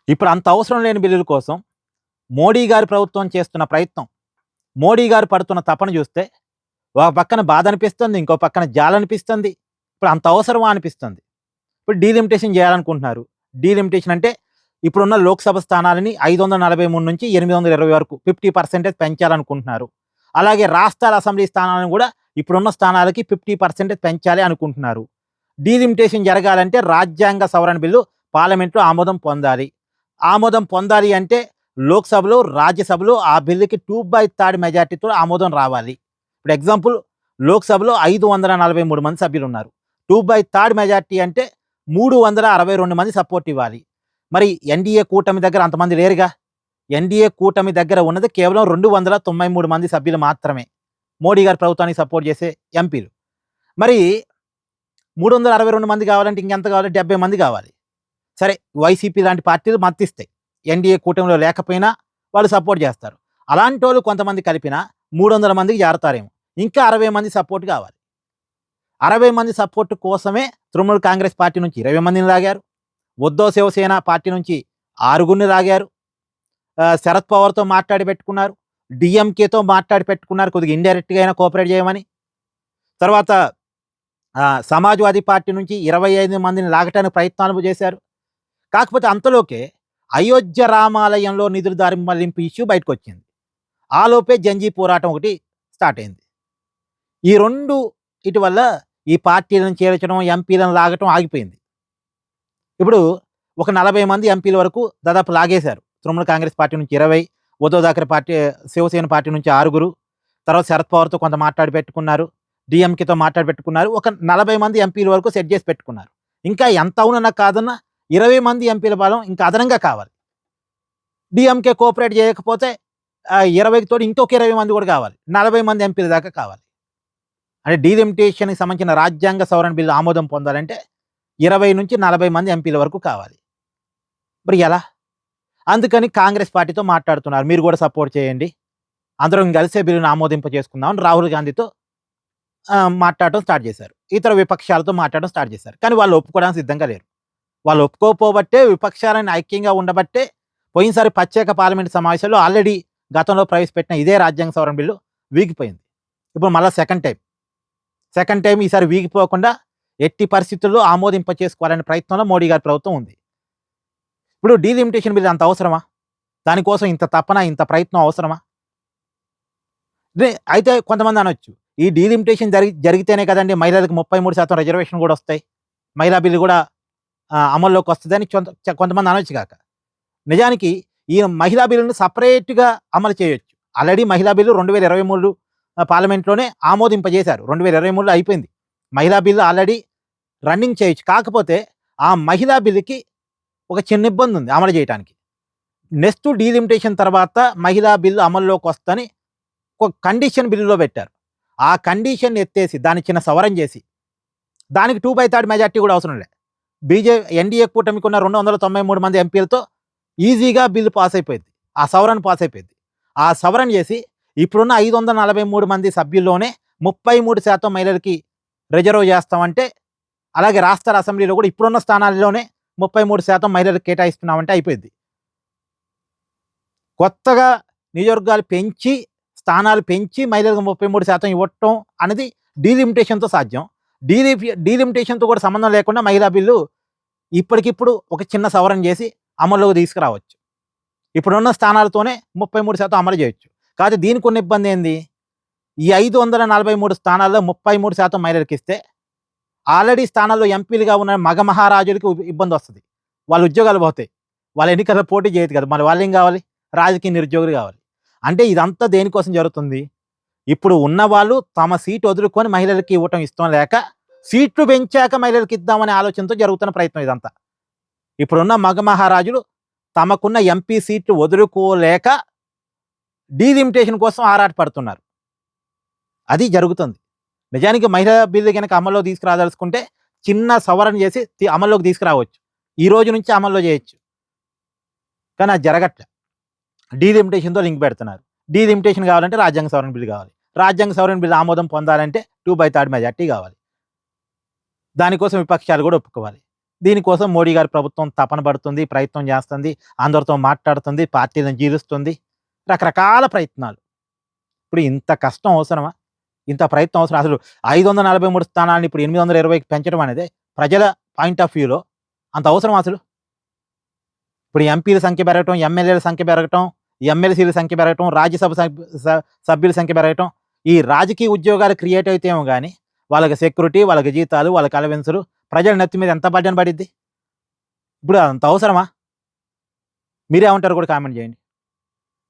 ఇప్పుడు అంత అవసరం లేని బిల్లుల కోసం మోడీ గారి ప్రభుత్వం చేస్తున్న ప్రయత్నం, మోడీ గారు పడుతున్న తపన చూస్తే ఒక పక్కన బాధ అనిపిస్తుంది. ఇంకో పక్కన జాలనిపిస్తుంది. ఇప్పుడు అంత అవసరమా అనిపిస్తుంది. ఇప్పుడు డీలిమిటేషన్ చేయాలనుకుంటున్నారు. డీలిమిటేషన్ అంటే ఇప్పుడున్న లోక్‌సభ స్థానాలని 543 నుంచి 820 వరకు 50% పెంచాలనుకుంటున్నారు. అలాగే రాష్ట్రాల అసెంబ్లీ స్థానాలను కూడా ఇప్పుడున్న స్థానాలకి 50% పెంచాలి అనుకుంటున్నారు. డీలిమిటేషన్ జరగాలంటే రాజ్యాంగ సవరణ బిల్లు పార్లమెంట్‌లో ఆమోదం పొందాలి. ఆమోదం పొందాలి అంటే లోక్‌సభలో, రాజ్యసభలో ఆ బిల్లుకి 2/3 మెజార్టీతో ఆమోదం రావాలి. ఇప్పుడు ఎగ్జాంపుల్ లోక్‌సభలో 543 మంది సభ్యులున్నారు. 2/3 మెజార్టీ అంటే 362 మంది సపోర్ట్ ఇవ్వాలి. మరి ఎన్డీఏ కూటమి దగ్గర అంతమంది లేరుగా. ఎన్డీఏ కూటమి దగ్గర ఉన్నది కేవలం 293 మంది సభ్యులు మాత్రమే. మోడీ గారి ప్రభుత్వానికి సపోర్ట్ చేసే ఎంపీలు. మరి 362 మంది కావాలంటే ఇంకెంత కావాలి? 70 మంది కావాలి. సరే, వైసీపీ లాంటి పార్టీలు మద్దతిస్తాయి. ఎన్డీఏ కూటమిలో లేకపోయినా వాళ్ళు సపోర్ట్ చేస్తారు. అలాంటోళ్ళు కొంతమంది కలిపినా 300 మందికి చేరతారేమో. ఇంకా 60 మంది సపోర్ట్ కావాలి. 60 మంది సపోర్ట్ కోసమే తృణమూల్ కాంగ్రెస్ పార్టీ నుంచి 20 మందిని లాగారు. ఉద్ధవ్ శివసేన పార్టీ నుంచి 6గురిని లాగారు. శరద్ పవార్తో మాట్లాడి పెట్టుకున్నారు. డీఎంకేతో మాట్లాడి పెట్టుకున్నారు కొద్దిగా ఇండైరెక్ట్‌గా అయినా కోఆపరేట్ చేయమని. తర్వాత సమాజ్వాదీ పార్టీ నుంచి 25 మందిని లాగటానికి ప్రయత్నాలు చేశారు. కాకపోతే అంతలోకే అయోధ్య రామాలయంలో నిధుల దారి మళ్లింపు ఇష్యూ బయటకొచ్చింది. ఆలోపే జంజీ పోరాటం ఒకటి స్టార్ట్ అయింది. ఈ 2 ఇటు వల్ల ఈ పార్టీలను చేర్చడం, ఎంపీలను లాగటం ఆగిపోయింది. ఇప్పుడు ఒక 40 మంది ఎంపీల వరకు దాదాపు లాగేశారు. తృణమూల్ కాంగ్రెస్ పార్టీ నుంచి 20, ఉద్ధవ్ థాకరే పార్టీ శివసేన పార్టీ నుంచి 6, తర్వాత శరద్ పవార్తో కొంత మాట్లాడి పెట్టుకున్నారు. డీఎంకేతో మాట్లాడి పెట్టుకున్నారు. ఒక 40 మంది ఎంపీల వరకు సెట్ చేసి పెట్టుకున్నారు. ఇంకా ఎంత అవునన్నా కాదన్నా 20 మంది ఎంపీల బలం ఇంకా అదనంగా కావాలి. డీఎంకే కోఆపరేట్ చేయకపోతే 20కి తోడు ఇంకొక 20 మంది కూడా కావాలి. 40 మంది ఎంపీల దాకా కావాలి. అంటే డీలిమిటేషన్‌కి సంబంధించిన రాజ్యాంగ సవరణ బిల్లు ఆమోదం పొందాలంటే 20 నుంచి 40 మంది ఎంపీల వరకు కావాలి. మరి ఎలా? అందుకని కాంగ్రెస్ పార్టీతో మాట్లాడుతున్నారు. మీరు కూడా సపోర్ట్ చేయండి. అందరం కలిసే బిల్లును ఆమోదింప చేసుకుందామని రాహుల్ గాంధీతో మాట్లాడటం స్టార్ట్ చేశారు. ఇతర విపక్షాలతో మాట్లాడడం స్టార్ట్ చేశారు. కానీ వాళ్ళు ఒప్పుకోవడానికి సిద్ధంగా లేరు. వాళ్ళు ఒప్పుకోకపోబట్టే, విపక్షాలను ఐక్యంగా ఉండబట్టే పోయినసారి ప్రత్యేక పార్లమెంట్ సమావేశాల్లో ఆల్రెడీ గతంలో ప్రవేశపెట్టిన ఇదే రాజ్యాంగ సవరణ బిల్లు వీగిపోయింది. ఇప్పుడు మళ్ళా సెకండ్ టైం ఈసారి వీగిపోకుండా ఎట్టి పరిస్థితుల్లో ఆమోదింప చేసుకోవాలనే ప్రయత్నంలో మోడీ గారి ప్రభుత్వం ఉంది. ఇప్పుడు డీలిమిటేషన్ బిల్లు అంత అవసరమా? దానికోసం ఇంత తపన, ఇంత ప్రయత్నం అవసరమా? అయితే కొంతమంది అనొచ్చు, ఈ డీలిమిటేషన్ జరిగితేనే కదండి మహిళలకు 33% రిజర్వేషన్ కూడా వస్తాయి, మహిళా బిల్లు కూడా అమల్లోకి వస్తుందని కొంతమంది అనొచ్చు కాక. నిజానికి ఈ మహిళా బిల్లును సపరేట్గా అమలు చేయొచ్చు. ఆల్రెడీ మహిళా బిల్లు 2023 పార్లమెంట్లోనే ఆమోదింపజేశారు. 2023లో అయిపోయింది. మహిళా బిల్లు ఆల్రెడీ రన్నింగ్ చేయొచ్చు. కాకపోతే ఆ మహిళా బిల్లుకి ఒక చిన్న ఇబ్బంది ఉంది అమలు చేయడానికి. నెక్స్ట్ డీలిమిటేషన్ తర్వాత మహిళా బిల్లు అమల్లోకి వస్తుందని ఒక కండిషన్ బిల్లులో పెట్టారు. ఆ కండిషన్ ఎత్తేసి దాన్ని చిన్న సవరణ చేసి దానికి 2/3 మెజార్టీ కూడా అవసరం లే. ఎన్డీఏ కూటమికి ఉన్న 293 మంది ఎంపీలతో ఈజీగా బిల్లు పాస్ అయిపోయింది. ఆ సవరణ పాస్ అయిపోయింది. ఆ సవరణ చేసి ఇప్పుడున్న 543 మంది సభ్యుల్లోనే 33% మహిళలకి రిజర్వ్ చేస్తామంటే, అలాగే రాష్ట్ర అసెంబ్లీలో కూడా ఇప్పుడున్న స్థానాల్లోనే 33% మహిళలకు కేటాయిస్తున్నామంటే అయిపోయింది. కొత్తగా నియోజకవర్గాలు పెంచి, స్థానాలు పెంచి మహిళలకు 33% ఇవ్వటం అనేది డీలిమిటేషన్తో సాధ్యం. డీలిమిటేషన్తో కూడా సంబంధం లేకుండా మహిళా బిల్లు ఇప్పటికిప్పుడు ఒక చిన్న సవరణ చేసి అమల్లోకి తీసుకురావచ్చు. ఇప్పుడున్న స్థానాలతోనే 33% అమలు చేయొచ్చు. కాకపోతే దీనికి ఉన్న ఇబ్బంది ఏంది? ఈ 543 స్థానాల్లో 33% మహిళలకు ఇస్తే ఆల్రెడీ స్థానాల్లో ఎంపీలుగా ఉన్న మగ మహారాజులకి ఇబ్బంది వస్తుంది. వాళ్ళ ఉద్యోగాలు పోతాయి. వాళ్ళ ఎన్నికల్లో పోటీ చేయదు కదా. మరి వాళ్ళు ఏం కావాలి? రాజకీయ నిరుద్యోగులు కావాలి. అంటే ఇదంతా దేనికోసం జరుగుతుంది? ఇప్పుడు ఉన్నవాళ్ళు తమ సీటు వదులుకొని మహిళలకి ఇవ్వటం ఇష్టం లేక, సీట్లు పెంచాక మహిళలకు ఇద్దామనే ఆలోచనతో జరుగుతున్న ప్రయత్నం ఇదంతా. ఇప్పుడున్న మగ మహారాజులు తమకున్న ఎంపీ సీట్లు వదులుకోలేక డీలిమిటేషన్ కోసం ఆరాటపడుతున్నారు. అది జరుగుతుంది. నిజానికి మహిళా బిల్లు కనుక అమల్లో తీసుకురాదలుచుకుంటే చిన్న సవరణ చేసి అమల్లోకి తీసుకురావచ్చు. ఈ రోజు నుంచి అమల్లో చేయొచ్చు. కానీ అది జరగట్లే. డీలిమిటేషన్తో లింక్ పెడుతున్నారు. డీలిమిటేషన్ కావాలంటే రాజ్యాంగ సవరణ బిల్లు కావాలి. రాజ్యాంగ సవరణ బిల్లు ఆమోదం పొందాలంటే 2/3 మెజార్టీ కావాలి. దానికోసం విపక్షాలు కూడా ఒప్పుకోవాలి. దీనికోసం మోడీ గారి ప్రభుత్వం తపన పడుతుంది, ప్రయత్నం చేస్తుంది, అందరితో మాట్లాడుతుంది, పార్టీలను జీలుస్తుంది, రకరకాల ప్రయత్నాలు. ఇప్పుడు ఇంత కష్టం అవసరమా? ఇంత ప్రయత్నం అవసరం? అసలు 543 స్థానాలను ఇప్పుడు 820కి పెంచడం అనేది ప్రజల పాయింట్ ఆఫ్ వ్యూలో అంత అవసరం అసలు? ఇప్పుడు ఎంపీల సంఖ్య పెరగటం, ఎమ్మెల్యేల సంఖ్య పెరగటం, ఎమ్మెల్సీల సంఖ్య పెరగటం, రాజ్యసభ సభ్యుల సంఖ్య పెరగటం, ఈ రాజకీయ ఉద్యోగాలు క్రియేట్ అయితేమో కానీ వాళ్ళకి సెక్యూరిటీ, వాళ్ళకి జీతాలు, వాళ్ళకి అలవెన్సులు, ప్రజల నెత్తి మీద ఎంత బడ్జెట్ పడిద్ది? ఇప్పుడు అంత అవసరమా? మీరేమంటారు కూడా కామెంట్ చేయండి.